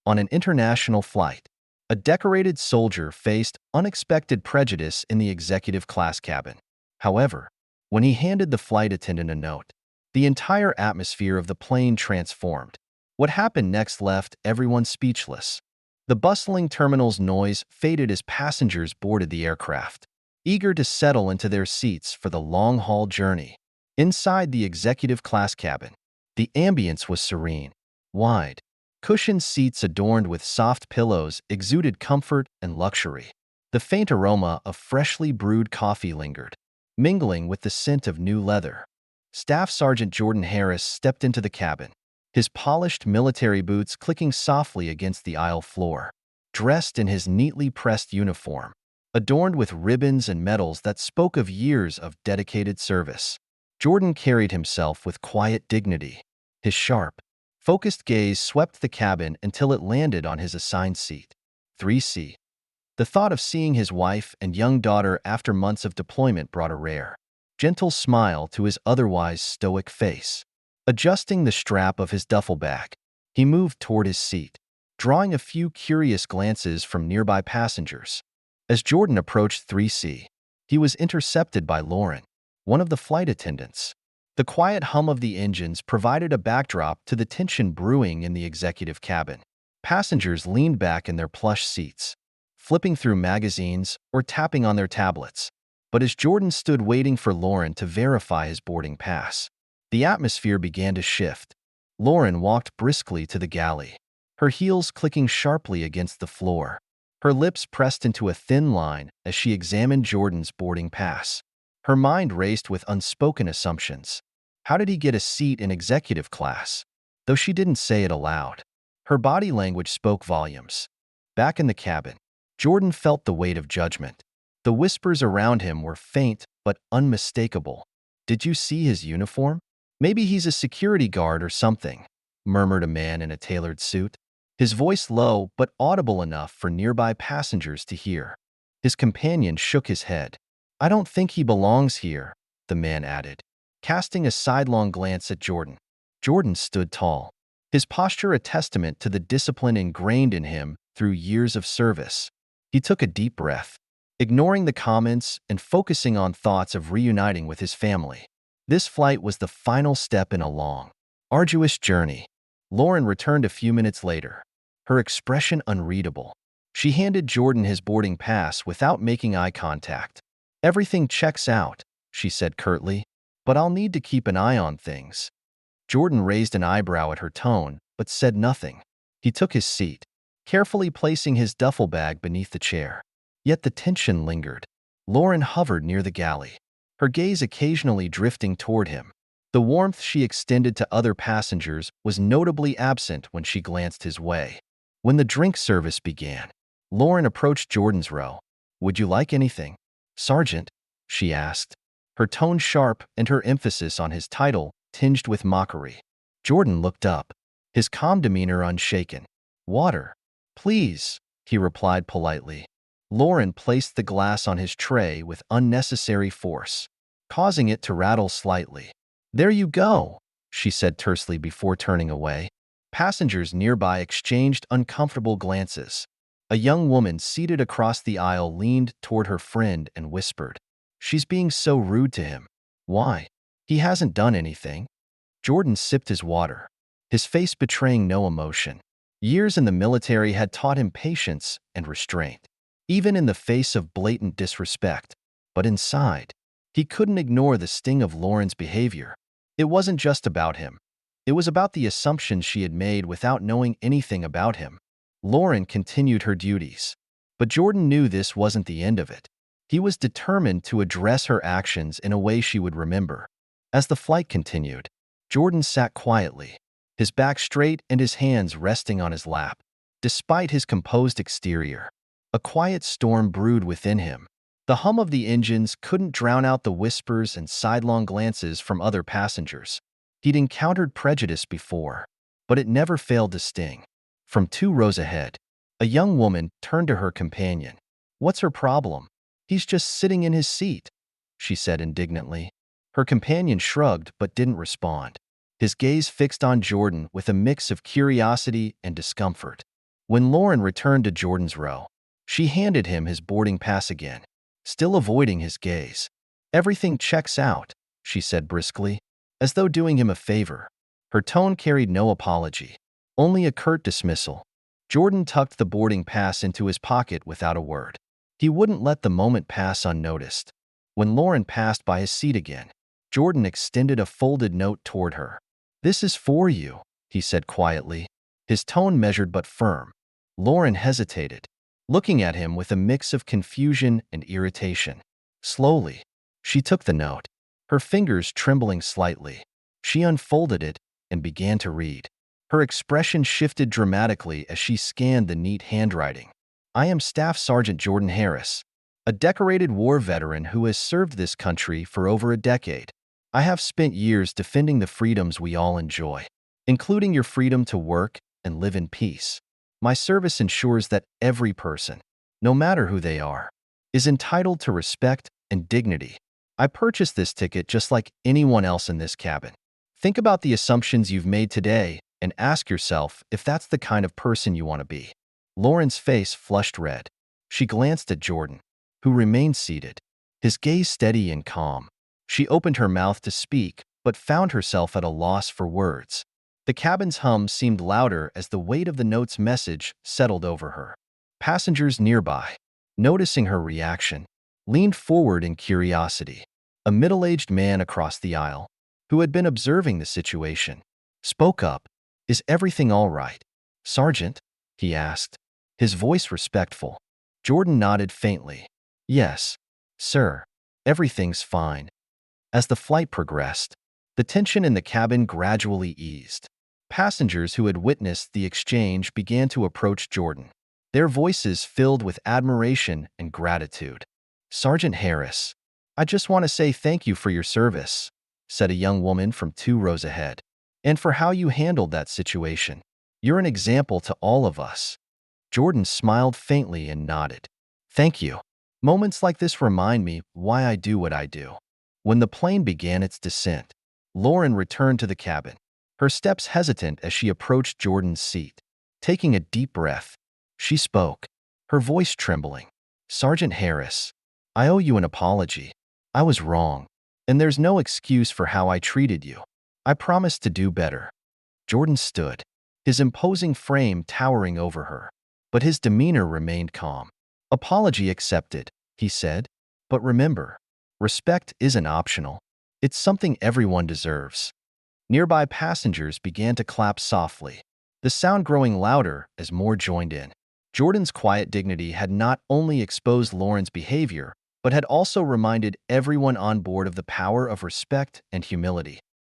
On an international flight, a decorated soldier faced unexpected prejudice in the executive class cabin. However, when he handed the flight attendant a note, the entire atmosphere of the plane transformed. What happened next left everyone speechless. The bustling terminal's noise faded as passengers boarded the aircraft, eager to settle into their seats for the long-haul journey. Inside the executive class cabin, the ambience was serene. Wide, cushioned seats adorned with soft pillows exuded comfort and luxury. The faint aroma of freshly brewed coffee lingered, mingling with the scent of new leather. Staff Sergeant Jordan Harris stepped into the cabin, his polished military boots clicking softly against the aisle floor. Dressed in his neatly pressed uniform, adorned with ribbons and medals that spoke of years of dedicated service, Jordan carried himself with quiet dignity. His sharp, focused gaze swept the cabin until it landed on his assigned seat, 3C. The thought of seeing his wife and young daughter after months of deployment brought a rare, gentle smile to his otherwise stoic face. Adjusting the strap of his duffel bag, he moved toward his seat, drawing a few curious glances from nearby passengers. As Jordan approached 3C, he was intercepted by Lauren, one of the flight attendants. The quiet hum of the engines provided a backdrop to the tension brewing in the executive cabin. Passengers leaned back in their plush seats, flipping through magazines or tapping on their tablets. But as Jordan stood waiting for Lauren to verify his boarding pass, the atmosphere began to shift. Lauren walked briskly to the galley, her heels clicking sharply against the floor, her lips pressed into a thin line as she examined Jordan's boarding pass. Her mind raced with unspoken assumptions. How did he get a seat in executive class? Though she didn't say it aloud, her body language spoke volumes. Back in the cabin, Jordan felt the weight of judgment. The whispers around him were faint but unmistakable. "Did you see his uniform? Maybe he's a security guard or something," murmured a man in a tailored suit, his voice low but audible enough for nearby passengers to hear. His companion shook his head. "I don't think he belongs here," the man added, casting a sidelong glance at Jordan. Jordan stood tall, his posture a testament to the discipline ingrained in him through years of service. He took a deep breath, ignoring the comments and focusing on thoughts of reuniting with his family. This flight was the final step in a long, arduous journey. Lauren returned a few minutes later, her expression unreadable. She handed Jordan his boarding pass without making eye contact. "Everything checks out," she said curtly, "but I'll need to keep an eye on things." Jordan raised an eyebrow at her tone, but said nothing. He took his seat, carefully placing his duffel bag beneath the chair. Yet the tension lingered. Lauren hovered near the galley, her gaze occasionally drifting toward him. The warmth she extended to other passengers was notably absent when she glanced his way. When the drink service began, Lauren approached Jordan's row. "Would you like anything, Sergeant?" she asked, her tone sharp and her emphasis on his title tinged with mockery. Jordan looked up, his calm demeanor unshaken. "Water, please," he replied politely. Lauren placed the glass on his tray with unnecessary force, causing it to rattle slightly. "There you go," she said tersely before turning away. Passengers nearby exchanged uncomfortable glances. A young woman seated across the aisle leaned toward her friend and whispered, "She's being so rude to him." "Why? He hasn't done anything." Jordan sipped his water, his face betraying no emotion. Years in the military had taught him patience and restraint, even in the face of blatant disrespect. But inside, he couldn't ignore the sting of Lauren's behavior. It wasn't just about him. It was about the assumptions she had made without knowing anything about him. Lauren continued her duties, but Jordan knew this wasn't the end of it. He was determined to address her actions in a way she would remember. As the flight continued, Jordan sat quietly, his back straight and his hands resting on his lap. Despite his composed exterior, a quiet storm brewed within him. The hum of the engines couldn't drown out the whispers and sidelong glances from other passengers. He'd encountered prejudice before, but it never failed to sting. From 2 rows ahead, a young woman turned to her companion. "What's her problem? He's just sitting in his seat," she said indignantly. Her companion shrugged but didn't respond, his gaze fixed on Jordan with a mix of curiosity and discomfort. When Lauren returned to Jordan's row, she handed him his boarding pass again, still avoiding his gaze. "Everything checks out," she said briskly, as though doing him a favor. Her tone carried no apology, only a curt dismissal. Jordan tucked the boarding pass into his pocket without a word. He wouldn't let the moment pass unnoticed. When Lauren passed by his seat again, Jordan extended a folded note toward her. "This is for you," he said quietly, his tone measured but firm. Lauren hesitated, looking at him with a mix of confusion and irritation. Slowly, she took the note, her fingers trembling slightly. She unfolded it and began to read. Her expression shifted dramatically as she scanned the neat handwriting. "I am Staff Sergeant Jordan Harris, a decorated war veteran who has served this country for over a decade. I have spent years defending the freedoms we all enjoy, including your freedom to work and live in peace. My service ensures that every person, no matter who they are, is entitled to respect and dignity. I purchased this ticket just like anyone else in this cabin. Think about the assumptions you've made today and ask yourself if that's the kind of person you want to be." Lauren's face flushed red. She glanced at Jordan, who remained seated, his gaze steady and calm. She opened her mouth to speak, but found herself at a loss for words. The cabin's hum seemed louder as the weight of the note's message settled over her. Passengers nearby, noticing her reaction, leaned forward in curiosity. A middle-aged man across the aisle, who had been observing the situation, spoke up. "Is everything all right, Sergeant?" he asked, his voice respectful. Jordan nodded faintly. "Yes, sir. Everything's fine." As the flight progressed, the tension in the cabin gradually eased. Passengers who had witnessed the exchange began to approach Jordan, their voices filled with admiration and gratitude. "Sergeant Harris, I just want to say thank you for your service," said a young woman from 2 rows ahead, "and for how you handled that situation. You're an example to all of us." Jordan smiled faintly and nodded. "Thank you. Moments like this remind me why I do what I do." When the plane began its descent, Lauren returned to the cabin, her steps hesitant as she approached Jordan's seat. Taking a deep breath, she spoke, her voice trembling. "Sergeant Harris, I owe you an apology. I was wrong, and there's no excuse for how I treated you. I promise to do better." Jordan stood, his imposing frame towering over her, but his demeanor remained calm. "Apology accepted," he said, "but remember, respect isn't optional. It's something everyone deserves." Nearby passengers began to clap softly, the sound growing louder as more joined in. Jordan's quiet dignity had not only exposed Lauren's behavior, but had also reminded everyone on board of the power of respect and humility.